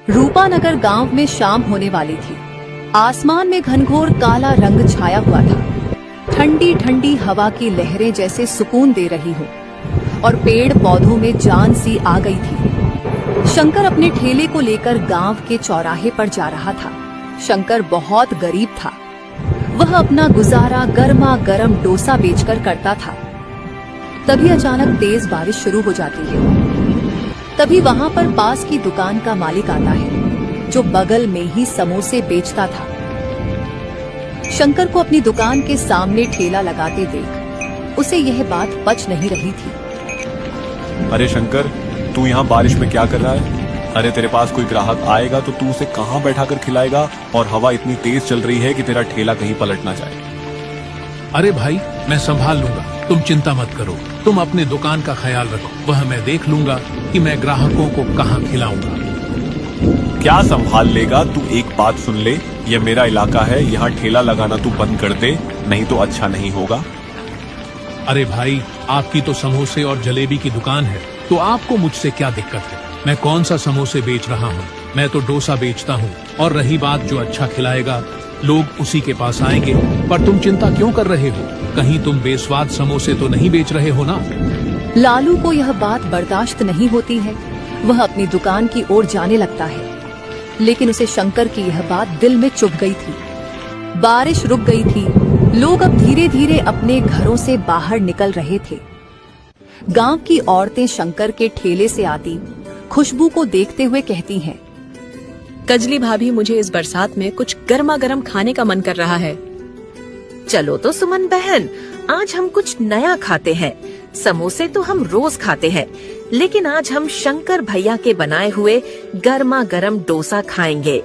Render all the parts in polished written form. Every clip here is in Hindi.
रूपानगर गांव में शाम होने वाली थी। आसमान में घनघोर काला रंग छाया हुआ था। ठंडी ठंडी हवा की लहरें जैसे सुकून दे रही हो और पेड़ पौधों में जान सी आ गई थी। शंकर अपने ठेले को लेकर गांव के चौराहे पर जा रहा था। शंकर बहुत गरीब था। वह अपना गुजारा गर्मा गर्म डोसा बेचकर करता था। तभी अचानक तेज बारिश शुरू हो जाती है। तभी वहां पर पास की दुकान का मालिक आता है, जो बगल में ही समोसे बेचता था। शंकर को अपनी दुकान के सामने ठेला लगाते देख उसे यह बात पच नहीं रही थी। अरे शंकर, तू यहाँ बारिश में क्या कर रहा है? अरे तेरे पास कोई ग्राहक आएगा तो तू उसे कहाँ बैठा कर खिलाएगा? और हवा इतनी तेज चल रही है कि तेरा ठेला कहीं पलट ना जाए। अरे भाई, मैं संभाल लूंगा, तुम चिंता मत करो। तुम अपने दुकान का ख्याल रखो, वह मैं देख लूंगा कि मैं ग्राहकों को कहाँ खिलाऊंगा। क्या संभाल लेगा? तू एक बात सुन ले, यह मेरा इलाका है, यहाँ ठेला लगाना तू बंद कर दे, नहीं तो अच्छा नहीं होगा। अरे भाई, आपकी तो समोसे और जलेबी की दुकान है, तो आपको मुझसे क्या दिक्कत है? मैं कौन सा समोसे बेच रहा हूँ? मैं तो डोसा बेचता हूँ। और रही बात जो अच्छा खिलाएगा, लोग उसी के पास आएंगे। पर तुम चिंता क्यों कर रहे हो? कहीं तुम बेस्वाद समोसे तो नहीं बेच रहे हो ना? लालू को यह बात बर्दाश्त नहीं होती है। वह अपनी दुकान की ओर जाने लगता है, लेकिन उसे शंकर की यह बात दिल में चुभ गई थी। बारिश रुक गई थी। लोग अब धीरे धीरे अपने घरों से बाहर निकल रहे थे। गांव की औरतें शंकर के ठेले से आती खुशबू को देखते हुए कहती हैं, कजली भाभी, मुझे इस बरसात में कुछ गर्मा गर्म खाने का मन कर रहा है। चलो तो सुमन बहन, आज हम कुछ नया खाते हैं। समोसे तो हम रोज खाते हैं, लेकिन आज हम शंकर भैया के बनाए हुए गर्मा गर्म डोसा खाएंगे।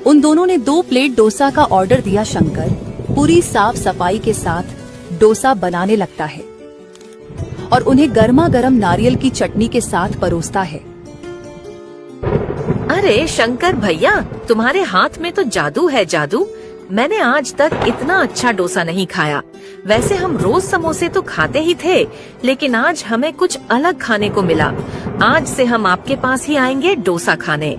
उन दोनों ने 2 प्लेट डोसा का ऑर्डर दिया। शंकर पूरी साफ सफाई के साथ डोसा बनाने लगता है और उन्हें गर्मा गर्म नारियल की चटनी के साथ परोसता है। अरे शंकर भैया, तुम्हारे हाथ में तो जादू है, जादू। मैंने आज तक इतना अच्छा डोसा नहीं खाया। वैसे हम रोज समोसे तो खाते ही थे, लेकिन आज हमें कुछ अलग खाने को मिला। आज से हम आपके पास ही आएंगे डोसा खाने।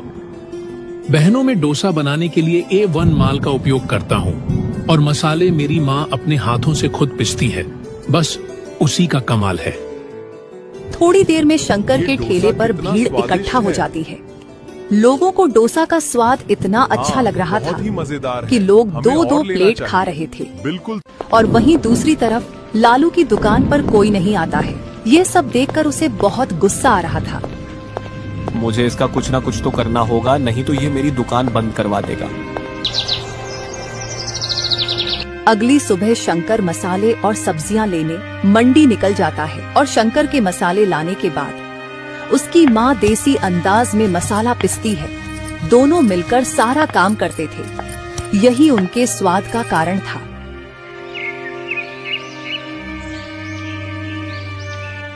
बहनों में डोसा बनाने के लिए A1 माल का उपयोग करता हूँ और मसाले मेरी माँ अपने हाथों से खुद पिसती है। बस उसी का कमाल है। थोड़ी देर में शंकर के ठेले पर भीड़ इकट्ठा हो जाती है। लोगों को डोसा का स्वाद इतना अच्छा लग रहा था कि लोग 2-2 प्लेट खा रहे थे। बिल्कुल। और वहीं दूसरी तरफ लालू की दुकान पर कोई नहीं आता है। ये सब देखकर उसे बहुत गुस्सा आ रहा था। मुझे इसका कुछ ना कुछ तो करना होगा, नहीं तो ये मेरी दुकान बंद करवा देगा। अगली सुबह शंकर मसाले और सब्जियां लेने मंडी निकल जाता है और शंकर के मसाले लाने के बाद उसकी माँ देसी अंदाज में मसाला पिसती है। दोनों मिलकर सारा काम करते थे। यही उनके स्वाद का कारण था।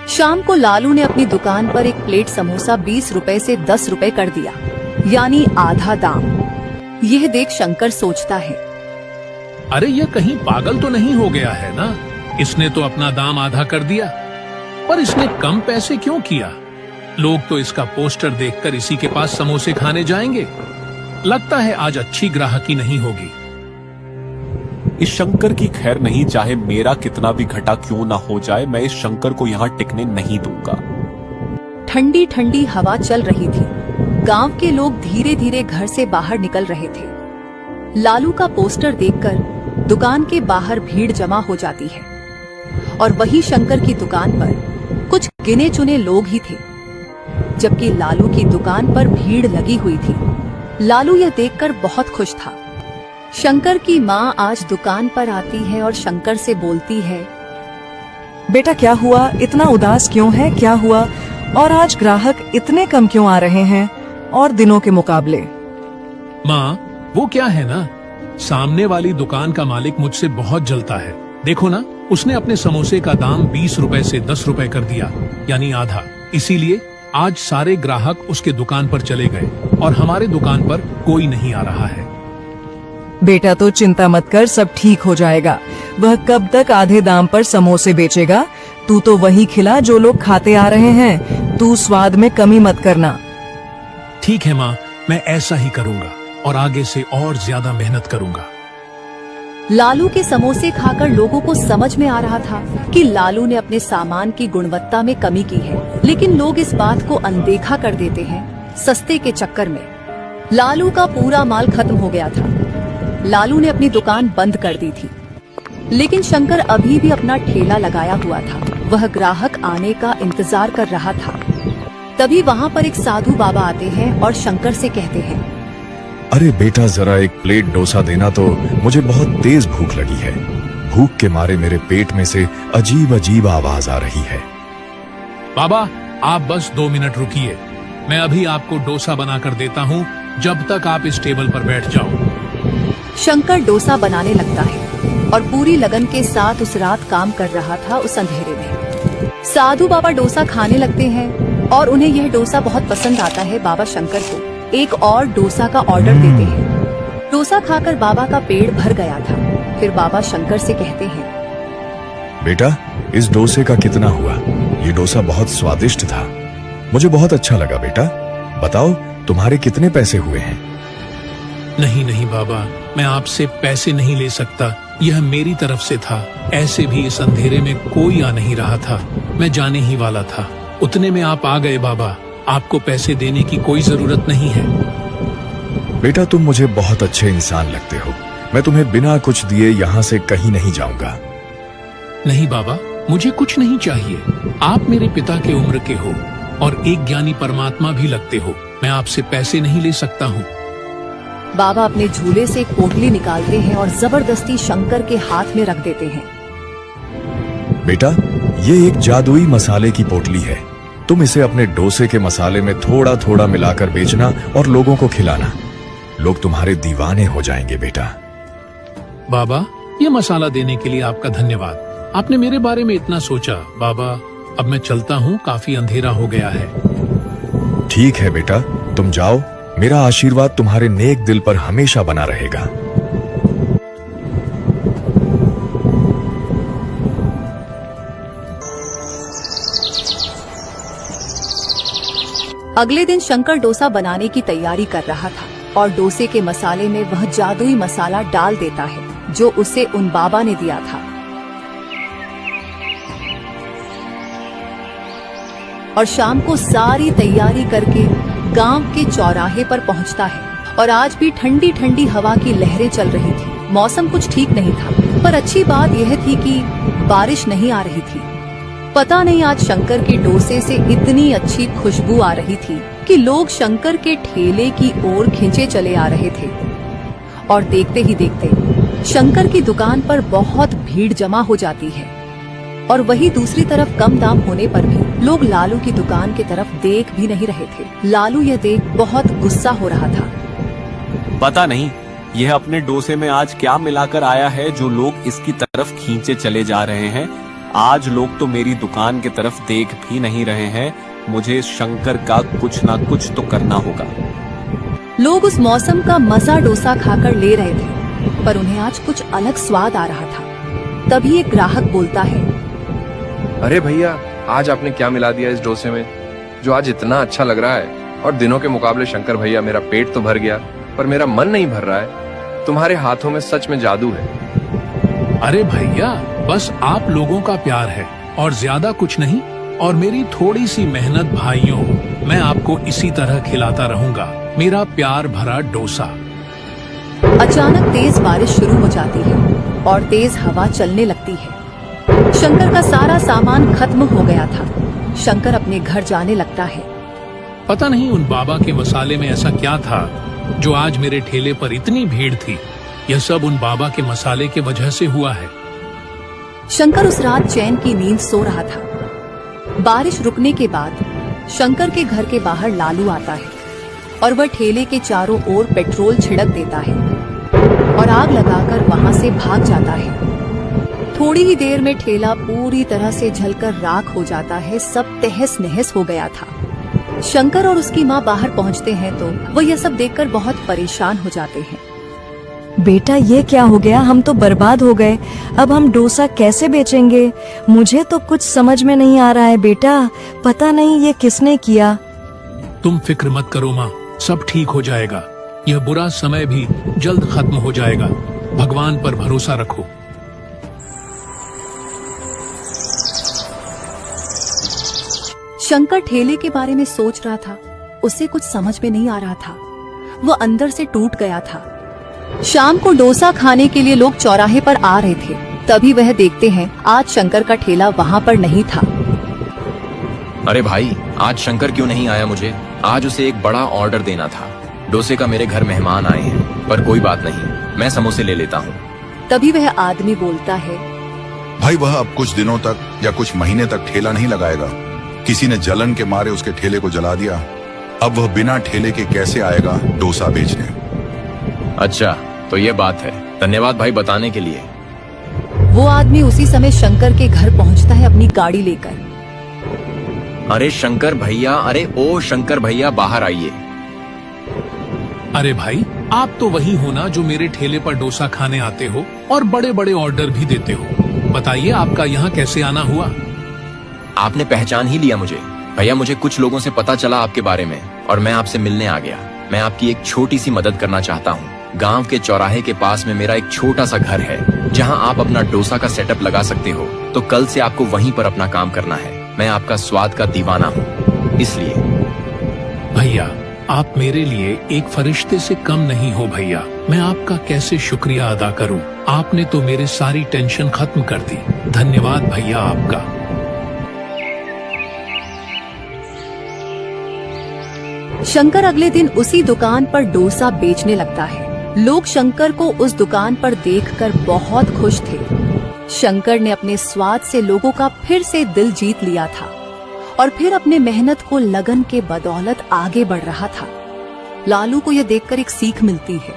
शाम को लालू ने अपनी दुकान पर एक प्लेट समोसा 20 रुपए से 10 रुपए कर दिया, यानी आधा दाम। यह देख शंकर सोचता है, अरे यह कहीं पागल तो नहीं हो गया है ना? इसने तो अपना दाम आधा कर दिया, पर इसने कम पैसे क्यों किया? लोग तो इसका पोस्टर देखकर इसी के पास समोसे खाने जाएंगे। लगता है आज अच्छी ग्राहकी नहीं होगी। इस शंकर की खैर नहीं, चाहे मेरा कितना भी घटा क्यों ना हो जाए, मैं इस शंकर को यहाँ टिकने नहीं दूंगा। ठंडी ठंडी हवा चल रही थी। गांव के लोग धीरे धीरे घर से बाहर निकल रहे थे। लालू का पोस्टर देखकर दुकान के बाहर भीड़ जमा हो जाती है और वहीं शंकर की दुकान पर कुछ गिने चुने लोग ही थे, जबकि लालू की दुकान पर भीड़ लगी हुई थी। लालू यह देखकर बहुत खुश था। शंकर की माँ आज दुकान पर आती है और शंकर से बोलती है, बेटा क्या हुआ, इतना उदास क्यों है, क्या हुआ? और आज ग्राहक इतने कम क्यों आ रहे हैं और दिनों के मुकाबले? माँ, वो क्या है ना, सामने वाली दुकान का मालिक मुझसे बहुत जलता है। देखो ना, उसने अपने समोसे का दाम 20 रुपए से 10 रुपए कर दिया, यानी आधा। इसीलिए आज सारे ग्राहक उसके दुकान पर चले गए और हमारे दुकान पर कोई नहीं आ रहा है। बेटा तो चिंता मत कर, सब ठीक हो जाएगा। वह कब तक आधे दाम पर समोसे बेचेगा? तू तो वही खिला जो लोग खाते आ रहे हैं। तू स्वाद में कमी मत करना। ठीक है माँ, मैं ऐसा ही करूंगा और आगे से और ज्यादा मेहनत करूंगा। लालू के समोसे खाकर लोगों को समझ में आ रहा था कि लालू ने अपने सामान की गुणवत्ता में कमी की है, लेकिन लोग इस बात को अनदेखा कर देते हैं सस्ते के चक्कर में। लालू का पूरा माल खत्म हो गया था। लालू ने अपनी दुकान बंद कर दी थी, लेकिन शंकर अभी भी अपना ठेला लगाया हुआ था। वह ग्राहक आने का इंतजार कर रहा था। तभी वहाँ पर एक साधु बाबा आते हैं और शंकर से कहते हैं, अरे बेटा, जरा एक प्लेट डोसा देना तो, मुझे बहुत तेज भूख लगी है। भूख के मारे मेरे पेट में से अजीब अजीब आवाज आ रही है। बाबा, आप बस 2 मिनट रुकिए, मैं अभी आपको डोसा बनाकर देता हूँ, जब तक आप इस टेबल पर बैठ जाओ। शंकर डोसा बनाने लगता है और पूरी लगन के साथ उस रात काम कर रहा था उस अंधेरे में। साधु बाबा डोसा खाने लगते हैं और उन्हें यह डोसा बहुत पसंद आता है। बाबा शंकर को एक और डोसा का ऑर्डर देते हैं। डोसा खाकर बाबा का पेट भर गया था। फिर बाबा शंकर से कहते हैं, बेटा, इस डोसे का कितना हुआ? ये डोसा बहुत स्वादिष्ट था, मुझे बहुत अच्छा लगा। बेटा बताओ, तुम्हारे कितने पैसे हुए हैं? नहीं नहीं बाबा, मैं आपसे पैसे नहीं ले सकता, यह मेरी तरफ से था। ऐसे भी इस अंधेरे में कोई आ नहीं रहा था, मैं जाने ही वाला था, उतने में आप आ गए। बाबा, आपको पैसे देने की कोई जरूरत नहीं है। बेटा, तुम मुझे बहुत अच्छे इंसान लगते हो, मैं तुम्हें बिना कुछ दिए यहाँ से कहीं नहीं जाऊंगा। नहीं बाबा, मुझे कुछ नहीं चाहिए, आप मेरे पिता के उम्र के हो और एक ज्ञानी परमात्मा भी लगते हो, मैं आपसे पैसे नहीं ले सकता हूँ। बाबा अपने झूले से एक पोटली निकालते हैं और जबरदस्ती शंकर के हाथ में रख देते हैं। बेटा, ये एक जादुई मसाले की पोटली है, तुम इसे अपने डोसे के मसाले में थोड़ा थोड़ा मिलाकर बेचना और लोगों को खिलाना, लोग तुम्हारे दीवाने हो जाएंगे। बेटा बाबा, ये मसाला देने के लिए आपका धन्यवाद, आपने मेरे बारे में इतना सोचा। बाबा, अब मैं चलता हूँ, काफी अंधेरा हो गया है। ठीक है बेटा, तुम जाओ, मेरा आशीर्वाद तुम्हारे नेक दिल पर हमेशा बना रहेगा। अगले दिन शंकर डोसा बनाने की तैयारी कर रहा था और डोसे के मसाले में वह जादुई मसाला डाल देता है जो उसे उन बाबा ने दिया था। और शाम को सारी तैयारी करके गांव के चौराहे पर पहुंचता है और आज भी ठंडी ठंडी हवा की लहरें चल रही थी। मौसम कुछ ठीक नहीं था, पर अच्छी बात यह थी कि बारिश नहीं आ रही थी। पता नहीं आज शंकर के डोसे से इतनी अच्छी खुशबू आ रही थी कि लोग शंकर के ठेले की ओर खींचे चले आ रहे थे। और देखते ही देखते शंकर की दुकान पर बहुत भीड़ जमा हो जाती है और वही दूसरी तरफ कम दाम होने पर भी लोग लालू की दुकान की तरफ देख भी नहीं रहे थे। लालू यह देख बहुत गुस्सा हो रहा था। पता नहीं यह अपने डोसे में आज क्या मिलाकर आया है जो लोग इसकी तरफ खींचे चले जा रहे हैं। आज लोग तो मेरी दुकान की तरफ देख भी नहीं रहे हैं। मुझे शंकर का कुछ ना कुछ तो करना होगा। लोग उस मौसम का मजा डोसा खाकर ले रहे थे, पर उन्हें आज कुछ अलग स्वाद आ रहा था। तभी एक ग्राहक बोलता है, अरे भैया, आज आपने क्या मिला दिया इस डोसे में जो आज इतना अच्छा लग रहा है? और दिनों के मुकाबले शंकर भैया, मेरा पेट तो भर गया पर मेरा मन नहीं भर रहा है। तुम्हारे हाथों में सच में जादू है। अरे भैया, बस आप लोगों का प्यार है और ज्यादा कुछ नहीं, और मेरी थोड़ी सी मेहनत। भाइयों, मैं आपको इसी तरह खिलाता रहूंगा, मेरा प्यार भरा डोसा। अचानक तेज बारिश शुरू हो जाती है और तेज हवा चलने लगती है। शंकर का सारा सामान खत्म हो गया था। शंकर अपने घर जाने लगता है। पता नहीं उन बाबा के मसाले में ऐसा क्या था जो आज मेरे ठेले पर इतनी भीड़ थी। यह सब उन बाबा के मसाले के वजह से हुआ है। शंकर उस रात चैन की नींद सो रहा था। बारिश रुकने के बाद शंकर के घर के बाहर लालू आता है और वह ठेले के चारों ओर पेट्रोल छिड़क देता है और आग लगाकर वहां से भाग जाता है। थोड़ी ही देर में ठेला पूरी तरह से जलकर राख हो जाता है। सब तहस नहस हो गया था। शंकर और उसकी माँ बाहर पहुँचते हैं तो वह यह सब देखकर बहुत परेशान हो जाते हैं। बेटा, ये क्या हो गया? हम तो बर्बाद हो गए, अब हम डोसा कैसे बेचेंगे? मुझे तो कुछ समझ में नहीं आ रहा है बेटा, पता नहीं ये किसने किया। तुम फिक्र मत करो माँ, सब ठीक हो जाएगा। यह बुरा समय भी जल्द खत्म हो जाएगा। भगवान पर भरोसा रखो। शंकर ठेले के बारे में सोच रहा था। उसे कुछ समझ में नहीं आ रहा था। वह अंदर से टूट गया था। शाम को डोसा खाने के लिए लोग चौराहे पर आ रहे थे। तभी वह देखते हैं आज शंकर का ठेला वहाँ पर नहीं था। अरे भाई, आज शंकर क्यों नहीं आया? मुझे आज उसे एक बड़ा ऑर्डर देना था। डोसे का मेरे घर मेहमान आए हैं, पर कोई बात नहीं, मैं समोसे ले लेता हूँ। तभी वह आदमी बोलता है, भाई वह अब कुछ दिनों तक या कुछ महीने तक ठेला नहीं लगाएगा। किसी ने जलन के मारे उसके ठेले को जला दिया। अब वह बिना ठेले के कैसे आएगा डोसा बेचने? अच्छा, तो ये बात है। धन्यवाद भाई बताने के लिए। वो आदमी उसी समय शंकर के घर पहुंचता है अपनी गाड़ी लेकर। अरे शंकर भैया, अरे ओ शंकर भैया, बाहर आइए। अरे भाई, आप तो वही हो ना जो मेरे ठेले पर डोसा खाने आते हो और बड़े बड़े ऑर्डर भी देते हो। बताइए आपका यहाँ कैसे आना हुआ? आपने पहचान ही लिया मुझे। भैया, मुझे कुछ लोगों से पता चला आपके बारे में और मैं आपसे मिलने आ गया। मैं आपकी एक छोटी सी मदद करना चाहता हूँ। गांव के चौराहे के पास में मेरा एक छोटा सा घर है जहां आप अपना डोसा का सेटअप लगा सकते हो। तो कल से आपको वहीं पर अपना काम करना है। मैं आपका स्वाद का दीवाना हूँ, इसलिए। भैया, आप मेरे लिए एक फरिश्ते से कम नहीं हो भैया। मैं आपका कैसे शुक्रिया अदा करूं? आपने तो मेरी सारी टेंशन खत्म कर दी। धन्यवाद भैया आपका। शंकर अगले दिन उसी दुकान पर डोसा बेचने लगता है। लोग शंकर को उस दुकान पर देखकर बहुत खुश थे। शंकर ने अपने स्वाद से लोगों का फिर से दिल जीत लिया था और फिर अपने मेहनत को लगन के बदौलत आगे बढ़ रहा था। लालू को यह देखकर एक सीख मिलती है।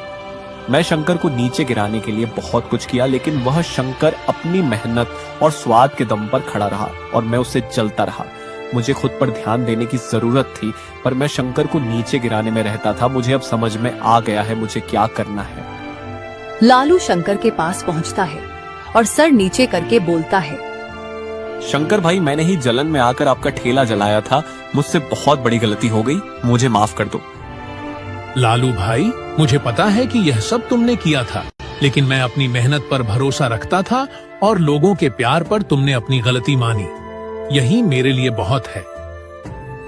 मैं शंकर को नीचे गिराने के लिए बहुत कुछ किया, लेकिन वह शंकर अपनी मेहनत और स्वाद के दम पर खड़ा रहा और मैं उससे चलता रहा। मुझे खुद पर ध्यान देने की जरूरत थी, पर मैं शंकर को नीचे गिराने में रहता था। मुझे अब समझ में आ गया है मुझे क्या करना है। लालू शंकर के पास पहुंचता है और सर नीचे करके बोलता है, शंकर भाई, मैंने ही जलन में आकर आपका ठेला जलाया था। मुझसे बहुत बड़ी गलती हो गई, मुझे माफ कर दो। लालू भाई, मुझे पता है कि यह सब तुमने किया था, लेकिन मैं अपनी मेहनत पर भरोसा रखता था और लोगों के प्यार पर तुमने अपनी गलती मानी। यही मेरे लिए बहुत है।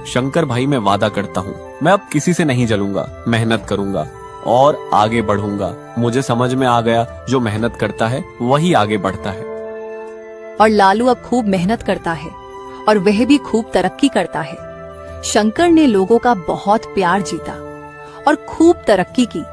शंकर भाई, मैं वादा करता हूँ, मैं अब किसी से नहीं जलूंगा, मेहनत करूंगा और आगे बढ़ूंगा। मुझे समझ में आ गया, जो मेहनत करता है वही आगे बढ़ता है। और लालू अब खूब मेहनत करता है और वह भी खूब तरक्की करता है। शंकर ने लोगों का बहुत प्यार जीता और खूब तरक्की की।